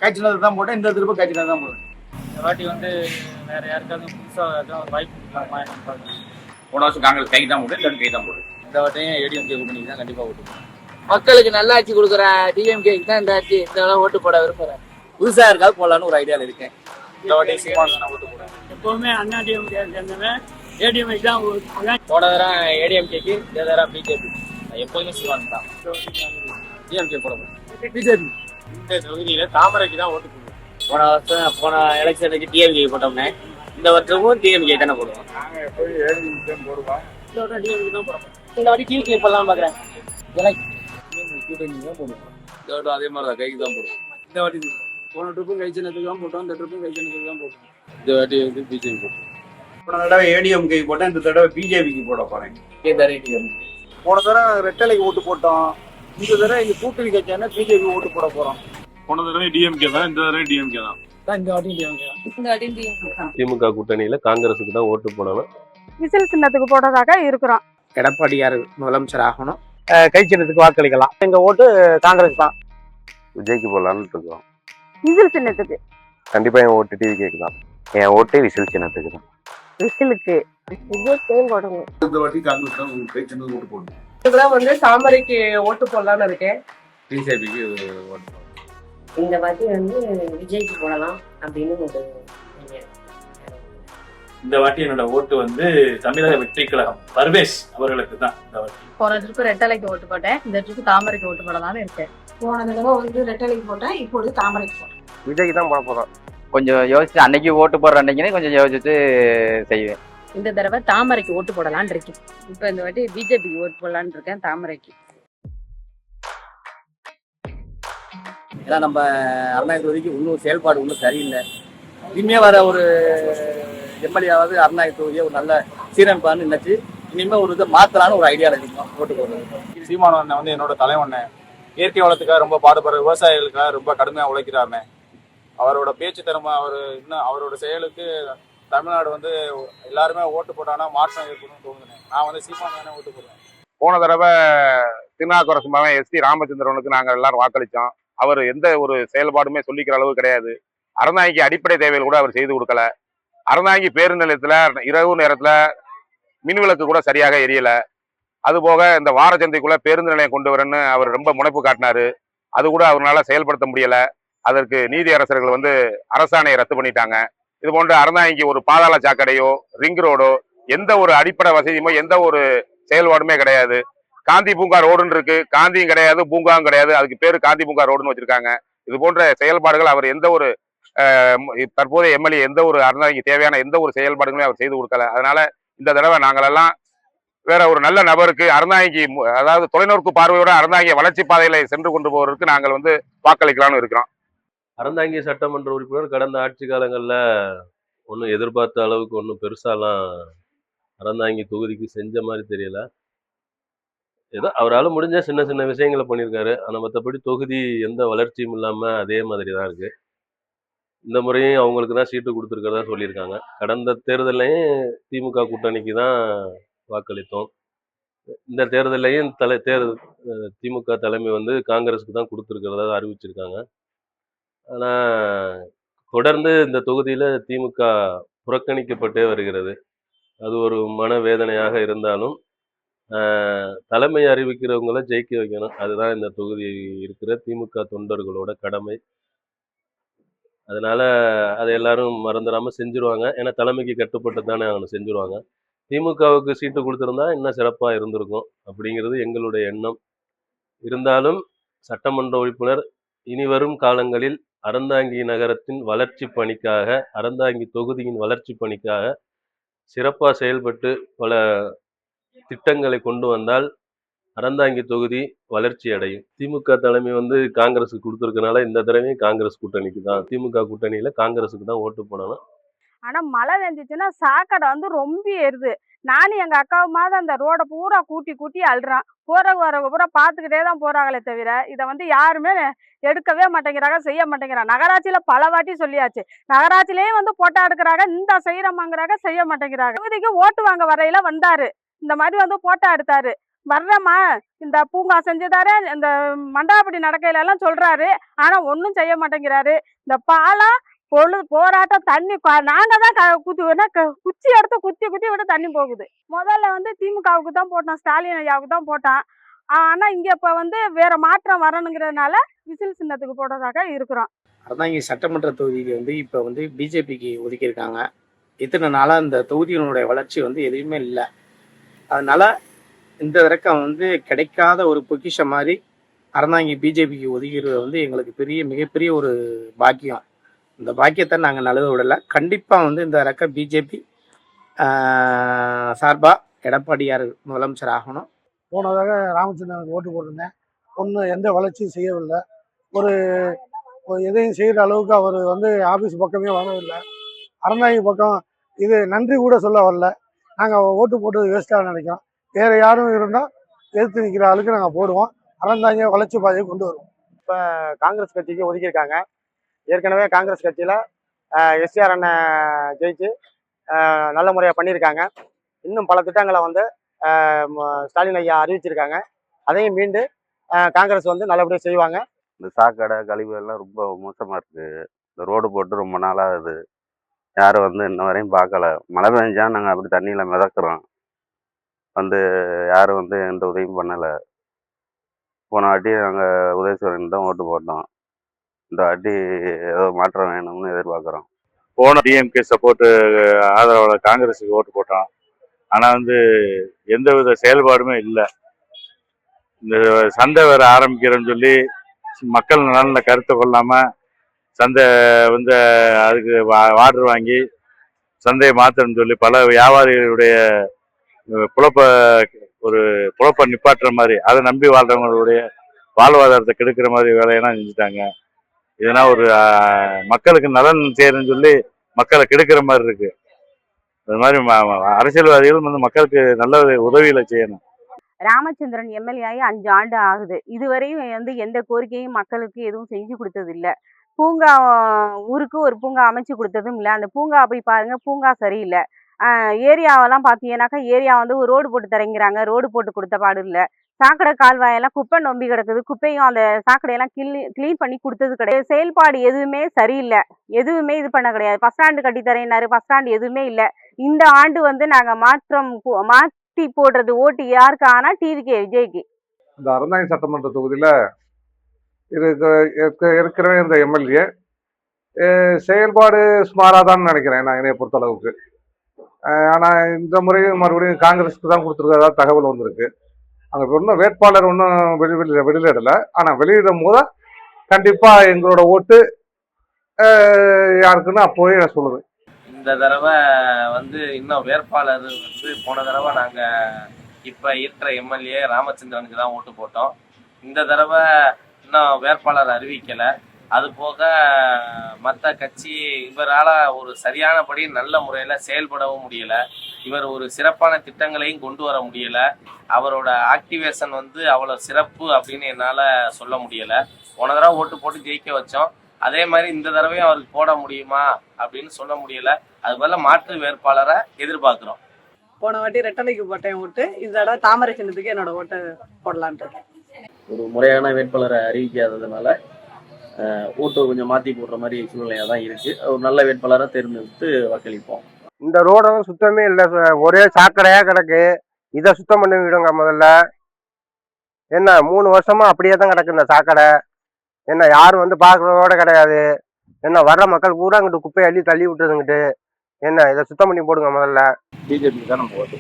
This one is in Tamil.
காய்ச்சினது தான் போட்டேன். இந்த திரும்ப காய்ச்சினது தான் போடுவேன். இந்த வாட்டி வந்து வேற யாருக்காவது புதுசாக ஏதாவது வாய்ப்பு கொடுக்கலாமா என்னன்னு பார்க்குறேன். போன வருஷம் காங்கிரஸ் கைக்கு தான் போட்டேன், இந்த கை தான் போடுவேன். இந்த வாட்டியும் ஏடிஎம்கே கூட்டணிக்கு தான் கண்டிப்பாக ஓட்டு போடுவேன். மக்களுக்கு நல்ல ஆட்சி கொடுக்குற டிஎம்கேக்கு தான் இந்த ஆட்சி இந்த ஓட்டு போட விரும்புறேன். புதுசா இருக்காது போடலான்னு ஒரு ஐடியாவில் இருக்கேன். இந்த வாட்டி சீமான் தான் ஓட்டு போடுவேன். எப்பவுமே அண்ணா டிஎம்கே சேர்ந்தவன் ஏடிஎம்கே தான் போடுவேன். போன தரம் ஏடிஎம்கேக்கு இந்த தரம் பிஜேபி. எப்போதுமே சீமான் தான். டிஎம்கே போட போகிறேன். பிஜேபி இந்த தொகுதியில் தாமரைக்கு தான் ஓட்டு போடுவேன். போன எலெக்ஷனுக்கு டிஎம்கே போட்டோம்னே இந்த வருஷமும் டிஎம்கே தானே போடுவோம். நாங்கள் எப்போயும் ஏடிஎம்கே தான் போடுவோம். இந்த வருஷம் டிஎம்கே தான் போடுவோம். இந்த வாட்டி டிஎம்கே போடலாம் பார்க்குறேன். கூட்டணி தான் போடுவோம். இந்த வாட்டம் அதே மாதிரி தான் கைக்கு தான் போடுவோம். இந்த வாட்டி போன ட்ரிப்பும் கைச்சினத்துக்கு தான் போட்டோம். இந்த ட்ரிப்பும் கைச்சினத்துக்கு தான் போட்டோம். இந்த வாட்டி வந்து பிஜேபி போட்டோம். போன தடவை ஏடிஎம்கே போட்டேன், இந்த தடவை பிஜேபிக்கு போட போறேன். போன தடவை ரெட்டலைக்கு ஓட்டு போட்டோம். இந்த தடவை எங்க கூட்டணி கட்சியான பிஜேபி ஓட்டு போட போறோம். போன தடவை டிஎம்கே தான், இந்த தடவை டிஎம்கே தான். இந்த வாட்டியும் டிஎம்கே தான். இந்த வாட்டியும் டிஎம்கே தான். திமுக கூட்டணியில காங்கிரஸுக்கு தான் ஓட்டு போடணும். விசில் சின்னத்துக்கு போடுறதாக இருக்கிறோம். எடப்பாடியார் முதலமைச்சர் ஆகணும். கை சின்னத்துக்கு வாக்களிக்கலாம். எங்க ஓட்டு காங்கிரஸ் தான். விஜய்க்கு போடலான்னு இருக்கோம். விசில் சின்னத்துக்கு கண்டிப்பா என் ஓட்டு டிவிகேக்கு தான். என் ஓட்டு விசில் சின்னத்துக்கு தான். விசிலுக்கு விஜய்க்கு போடணும். இந்த வாட்டி காங்கிரஸ் தான் கை சின்னது ஓட்டு போடணும். இதுதான் வந்து தாமரைக்கு ஓட்டு போடலான்னு இருக்கேன். பிஜேபிக்கு ஓட்டு போடணும். இந்த வாட்டி வந்து விஜய்க்கு போடலாம் அப்படின்னு ஒரு இந்த வாட்டி என்னோட ஓட்டு வந்து தமிழக வெற்றி கழகம் பர்வேஸ் அவர்களுக்கு தான். இந்த வாட்டி போன ட்ரிப்பு ரெட்டலைக்கு ஓட்டு போட்டேன். இந்த ட்ரிப்பு தாமரைக்கு ஓட்டு போடலாம்னு இருக்கேன். போன தடவை வந்து ரெட்டலைக்கு போட்டேன், இப்பொழுது தாமரைக்கு போட்டேன். விஜய்க்கு தான் போட போறோம். கொஞ்சம் யோசிச்சு அன்னைக்கு ஓட்டு போடுற அன்னைக்குன்னு கொஞ்சம் யோசிச்சுட்டு செய்வேன். இந்த தடவை தாமரைக்கு ஓட்டு போடலான்னு இருக்கேன். இப்ப இந்த வாட்டி பிஜேபிக்கு ஓட்டு போடலான்னு இருக்கேன். தாமரைக்கு ஏன்னா நம்ம அருணாச்சல தொகுதிக்கு இன்னும் செயல்பாடு ஒன்றும் சரியில்லை. இனிமே வர ஒரு எம்எல்ஏவாவது அருணாச்சல தொகுதியை ஒரு நல்ல சீரமைப்பான்னு நினைச்சு இனிமே ஒரு இதை மாத்தலான்னு ஒரு ஐடியாவில் இருக்கும் ஓட்டு போடுறது. சீமான் அண்ணன் வந்து என்னோட தலைவண்ண. இயற்கை வளத்துக்காக ரொம்ப பாடுபடுற விவசாயிகளுக்காக ரொம்ப கடுமையாக உழைக்கிறாமே. அவரோட பேச்சு திறமை, அவரோட செயலுக்கு தமிழ்நாடு வந்து எல்லாருமே ஓட்டு போட்டானா மாற்றம் ஏற்படும் தோணுதுனேன். நான் வந்து சீமான் தானே ஓட்டு போடுவேன். போன தடவை திருநாவுக்கரசு மகன் எஸ்டி ராமச்சந்திரனுக்கு நாங்கள் எல்லாரும் வாக்களித்தோம். அவர் எந்த ஒரு செயல்பாடுமே சொல்லிக்கிற அளவு கிடையாது. அறந்தாங்கிக்கு அடிப்படை தேவைகள் கூட அவர் செய்து கொடுக்கல. அறந்தாங்கி பேருந்து நிலையத்துல இரவு நேரத்துல மின்விளக்கு கூட சரியாக எரியல. அதுபோக இந்த வாரச்சந்தைக்குள்ள பேருந்து நிலையம் கொண்டு வரேன்னு அவர் ரொம்ப முனைப்பு காட்டினாரு. அது கூட அவரால் செயல்படுத்த முடியல. அதற்கு நீதி அரசர்கள் வந்து அரசாணையை ரத்து பண்ணிட்டாங்க. இது போன்ற அறந்தாங்கிக்கு ஒரு பாதாள சாக்கடையோ ரிங் ரோடோ எந்த ஒரு அடிப்படை வசதியுமோ எந்த ஒரு செயல்பாடுமே கிடையாது. காந்தி பூங்கா ரோடுன்னு இருக்கு, காந்தியும் கிடையாது பூங்காவும் கிடையாது. அதுக்கு பேரு காந்தி பூங்கா ரோடுன்னு வச்சிருக்காங்க. இது போன்ற செயல்பாடுகள் அவர் எந்த ஒரு தற்போதைய எம்எல்ஏ எந்த ஒரு அறந்தாங்கி தேவையான எந்த ஒரு செயல்பாடுகளையும் அவர் செய்து கொடுக்கல. அதனால இந்த தடவை நாங்களெல்லாம் வேற ஒரு நல்ல நபருக்கு அறந்தாங்கி, அதாவது தொலைநோக்கு பார்வையோட அறந்தாங்கிய வளர்ச்சி பாதையில சென்று கொண்டு போவதற்கு நாங்கள் வந்து வாக்களிக்கலாம்னு இருக்கிறோம். அறந்தாங்கி சட்டமன்ற உறுப்பினர் கடந்த ஆட்சி காலங்களில் ஒன்றும் எதிர்பார்த்த அளவுக்கு ஒன்றும் பெருசாலாம் அறந்தாங்கி தொகுதிக்கு செஞ்ச மாதிரி தெரியல. ஏதோ அவரால் முடிஞ்ச சின்ன சின்ன விஷயங்களை பண்ணியிருக்காரு. ஆனால் மற்றபடி தொகுதி எந்த வளர்ச்சியும் இல்லாமல் அதே மாதிரி தான் இருக்கு. இந்த முறையும் அவங்களுக்கு தான் சீட்டு கொடுத்துருக்கிறதா சொல்லியிருக்காங்க. கடந்த தேர்தலையும் திமுக கூட்டணிக்கு தான் வாக்களித்தோம். இந்த தேர்தலையும் திமுக தலைமை வந்து காங்கிரஸுக்கு தான் கொடுத்துருக்கிறதா அறிவிச்சிருக்காங்க. ஆனால் தொடர்ந்து இந்த தொகுதியில் திமுக புறக்கணிக்கப்பட்டே வருகிறது. அது ஒரு மனவேதனையாக இருந்தாலும் தலைமை அறிவிக்கிறவங்கள ஜெயிக்க வைக்கணும். அதுதான் இந்த தொகுதி இருக்கிற திமுக தொண்டர்களோட கடமை. அதனால அதை எல்லாரும் மறந்துடாம செஞ்சுருவாங்க. ஏன்னா தலைமைக்கு கட்டுப்பட்டு தானே அவங்க செஞ்சுருவாங்க. திமுகவுக்கு சீட்டு கொடுத்துருந்தா இன்னும் சிறப்பாக இருந்திருக்கும் அப்படிங்கிறது எங்களுடைய எண்ணம். இருந்தாலும் சட்டமன்ற உறுப்பினர் இனி வரும் காலங்களில் அறந்தாங்கி நகரத்தின் வளர்ச்சி பணிக்காக, அறந்தாங்கி தொகுதியின் வளர்ச்சி பணிக்காக சிறப்பாக செயல்பட்டு பல திட்டங்களை கொண்டு வந்தால் அறந்தாங்கி தொகுதி வளர்ச்சி அடையும். திமுக தலைமை வந்து காங்கிரஸுக்கு கொடுத்துருக்கனால இந்த தடவையும் காங்கிரஸ் கூட்டணிக்கு தான், திமுக கூட்டணியில காங்கிரஸுக்கு தான் ஓட்டு போடணும். ஆனா மழை வெந்துச்சுன்னா சாக்கடை வந்து ரொம்ப ஏறுது. நானும் எங்க அக்காவுமாவது அந்த ரோடை பூரா கூட்டி கூட்டி அழுறான். போறவங்க வரவங்க பூரா பார்த்துக்கிட்டே தான் போறாங்களே தவிர இதை வந்து யாருமே எடுக்கவே மாட்டேங்கிறாங்க, செய்ய மாட்டேங்கிறாங்க. நகராட்சியில பல வாட்டி சொல்லியாச்சு. நகராட்சியிலேயே வந்து போட்டா எடுக்கிறாங்க, இந்த செய்யறமாங்கிறாங்க, செய்ய மாட்டேங்கிறாங்க. தொகுதிக்கு ஓட்டு வாங்க வரையில வந்தாரு, இந்த மாதிரி வந்து போட்டா எடுத்தாரு. வர்றேம்மா இந்த பூங்கா செஞ்சுதாரு, இந்த மண்டாபடி நடக்கையில எல்லாம் சொல்றாரு. ஆனா ஒன்றும் செய்ய மாட்டேங்கிறாரு. இந்த பாலம் போராட்டம் தண்ணி நாங்க தான் குச்சி எடுத்து குத்தி குத்தி விட்டு தண்ணி போகுது. முதல்ல வந்து திமுகவுக்கு தான் போட்டோம், ஸ்டாலின் ஐயாவுக்கு தான் போட்டான். ஆனா இங்க இப்ப வந்து வேற மாற்றம் வரணுங்கிறதுனால விசில் சின்னத்துக்கு போடுறதாக இருக்கிறோம். அறந்தாங்கி சட்டமன்ற தொகுதிக்கு வந்து இப்போ வந்து பிஜேபிக்கு ஒதுக்கியிருக்காங்க. இத்தனை நாளாக இந்த தொகுதியினுடைய வளர்ச்சி வந்து எதுவுமே இல்லை. அதனால இந்த இறக்கம் வந்து கிடைக்காத ஒரு பொக்கிஷம் மாதிரி அறந்தாங்கி பிஜேபிக்கு ஒதுக்கிறது வந்து எங்களுக்கு மிகப்பெரிய ஒரு பாக்கியம். இந்த பாக்கியத்தை நாங்கள் நழுவ விடலை. கண்டிப்பாக வந்து இந்த இறக்க பிஜேபி சார்பாக எடப்பாடியார் முதலமைச்சர் ஆகணும். போனதாக ராமச்சந்திரனுக்கு ஓட்டு போட்டிருந்தேன். ஒன்றும் எந்த வளர்ச்சியும் செய்யவில்லை. ஒரு எதையும் செய்கிற அளவுக்கு அவர் வந்து ஆஃபீஸ் பக்கமே வரவில்லை. அறந்தாங்கி பக்கம் இது நன்றி கூட சொல்ல வரல. நாங்கள் ஓட்டு போட்டது வேஸ்ட்டாக நினைக்கிறோம். வேறு யாரும் இருந்தால் எதிர்த்து நிற்கிற ஆளுக்கு நாங்கள் போடுவோம். அறந்தாங்கியை வளர்ச்சி பாதையை கொண்டு வருவோம். இப்போ காங்கிரஸ் கட்சிக்கு ஒதுக்கியிருக்காங்க. ஏற்கனவே காங்கிரஸ் கட்சியில் எஸ்ஆர் அண்ணன் ஜெயிச்சு நல்ல முறையாக பண்ணியிருக்காங்க. இன்னும் பல திட்டங்களை வந்து ஸ்டாலின் ஐயா அறிவிச்சிருக்காங்க. அதையும் மீண்டு காங்கிரஸ் வந்து நல்லபடியாக செய்வாங்க. இந்த சாக்கடை கழிவு எல்லாம் ரொம்ப மோசமாக இருக்குது. இந்த ரோடு போட்டு ரொம்ப நாளாகுது. யாரும் வந்து இன்ன வரையும் பார்க்கல. மழை பெஞ்சா நாங்கள் அப்படி தண்ணியில் மிதக்குறோம். வந்து யாரும் வந்து எந்த உதவியும் பண்ணலை. போன வாட்டி நாங்கள் உதயசூரன் தான் ஓட்டு போட்டோம். இந்த வாட்டி ஏதோ மாற்றம் வேணும்னு எதிர்பார்க்குறோம். போன டிஎம்கே சப்போர்ட்டு ஆதரவாளர் காங்கிரஸுக்கு ஓட்டு போட்டோம். ஆனால் வந்து எந்தவித செயல்பாடுமே இல்லை. இந்த சந்தை வேற ஆரம்பிக்கிறேன்னு சொல்லி மக்கள் நல்ல கருத்தை கொள்ளாமல் சந்தை வந்து அதுக்கு ஆர்டர் வாங்கி சந்தையை மாற்றணும்னு சொல்லி பல வியாபாரிகளுடைய புழப்ப நிப்பாட்டுற மாதிரி, அதை நம்பி வாழ்றவங்களுடைய வாழ்வாதாரத்தை கெடுக்கிற மாதிரி வேலையெல்லாம் செஞ்சுட்டாங்க. இதனால் ஒரு மக்களுக்கு நலன் செய்யணும்னு சொல்லி மக்களை கெடுக்கிற மாதிரி இருக்கு. அது மாதிரி அரசியல்வாதிகள் வந்து மக்களுக்கு நல்ல உதவிகளை செய்யணும். ராமச்சந்திரன் எம்எல்ஏ ஆகி 5 ஆண்டு ஆகுது. இதுவரையும் வந்து எந்த கோரிக்கையும் மக்களுக்கு எதுவும் செஞ்சு கொடுத்தது இல்லை. பூங்கா ஊருக்கு ஒரு பூங்கா அமைச்சு கொடுத்ததும் இல்லை. அந்த பூங்கா போய் பாருங்க, பூங்கா சரியில்லை. ஏரியாவெல்லாம் பார்த்தீங்கன்னாக்கா ஏரியா வந்து ஒரு ரோடு போட்டு தரங்கிறாங்க, ரோடு போட்டு கொடுத்த பாடு இல்லை. சாக்கடை கால்வாயெல்லாம் குப்பை நொம்பி கிடக்குது. குப்பையும் அந்த சாக்கடையெல்லாம் கிளீன் பண்ணி கொடுத்தது கிடையாது. செயல்பாடு எதுவுமே சரியில்லை. எதுவுமே இது பண்ண கிடையாது. பஸ் ஸ்டாண்டு கட்டி தரேன்னாரு, பஸ் ஸ்டாண்டு எதுவுமே இல்லை. இந்த ஆண்டு வந்து நாங்கள் மாற்றி போடுறது ஓட்டு யாருக்கு? ஆனால் டிவிக்கு விஜய்க்கு. இந்த அறந்தாங்கி சட்டமன்ற தொகுதியில் இருக்கிற இந்த எம்எல்ஏ செயல்பாடு சுமாராக தான் நினைக்கிறேன் நான், என்னைய பொறுத்தளவுக்கு. ஆனால் இந்த முறையும் மறுபடியும் காங்கிரஸுக்கு தான் கொடுத்துருக்கதா தகவல் வந்திருக்கு. அங்கே ஒன்றும் வேட்பாளர் ஒன்றும் வெளியிடலை. ஆனால் வெளியிடும் போது கண்டிப்பாக எங்களோட ஓட்டு யாருக்குன்னு அப்போவே நான் சொல்லுவேன். இந்த தடவை வந்து இன்னும் வேட்பாளர் வந்து போன தடவை நாங்கள் இப்போ இருக்கிற எம்எல்ஏ ராமச்சந்திரனுக்கு தான் ஓட்டு போட்டோம். இந்த தடவை இன்னும் வேட்பாளர் அறிவிக்கலை. அது போக மற்ற கட்சி இவரால் ஒரு சரியானபடி நல்ல முறையில் செயல்படவும் முடியலை. இவர் ஒரு சிறப்பான திட்டங்களையும் கொண்டு வர முடியலை. அவரோட ஆக்டிவேஷன் வந்து அவ்வளோ சிறப்பு அப்படின்னு என்னால் சொல்ல முடியலை. போன தடவை ஓட்டு போட்டு ஜெயிக்க வச்சோம். அதே மாதிரி இந்த தடவையும் அவருக்கு போட முடியுமா அப்படின்னு சொல்ல முடியலை. அதுபோல் மாற்று வேட்பாளரை எதிர்பார்க்குறோம். போன வாட்டி ரெட்டலைக்கு போட்டேன் ஓட்டு. இந்த தடவை தாமரை சின்னத்துக்கு என்னோட ஓட்டை போடலான்ட்டு. ஒரு முறையான வேட்பாளரை அறிவிக்காததுனால ஓட்டு கொஞ்சம் மாற்றி போடுற மாதிரி சூழ்நிலையாக தான் இருக்குது. ஒரு நல்ல வேட்பாளராக தேர்ந்தெடுத்து வாக்களிப்போம். இந்த ரோடும் சுத்தமே இல்லை. ஒரே சாக்கடையாக கிடக்கு. இதை சுத்தம் பண்ணி விடுங்க முதல்ல. என்ன 3 வருஷமா அப்படியே தான் கிடக்கு இந்த சாக்கடை. என்ன யாரும் வந்து பார்க்குறதோட கிடையாது. என்ன வர்ற மக்கள் பூரா அங்கிட்டு குப்பையை அள்ளி தள்ளி விட்டுருதுங்கிட்டு. என்ன இதை சுத்தம் பண்ணி போடுங்க முதல்ல. பிஜேபிக்கு தான் நம்ம ஓட்டு.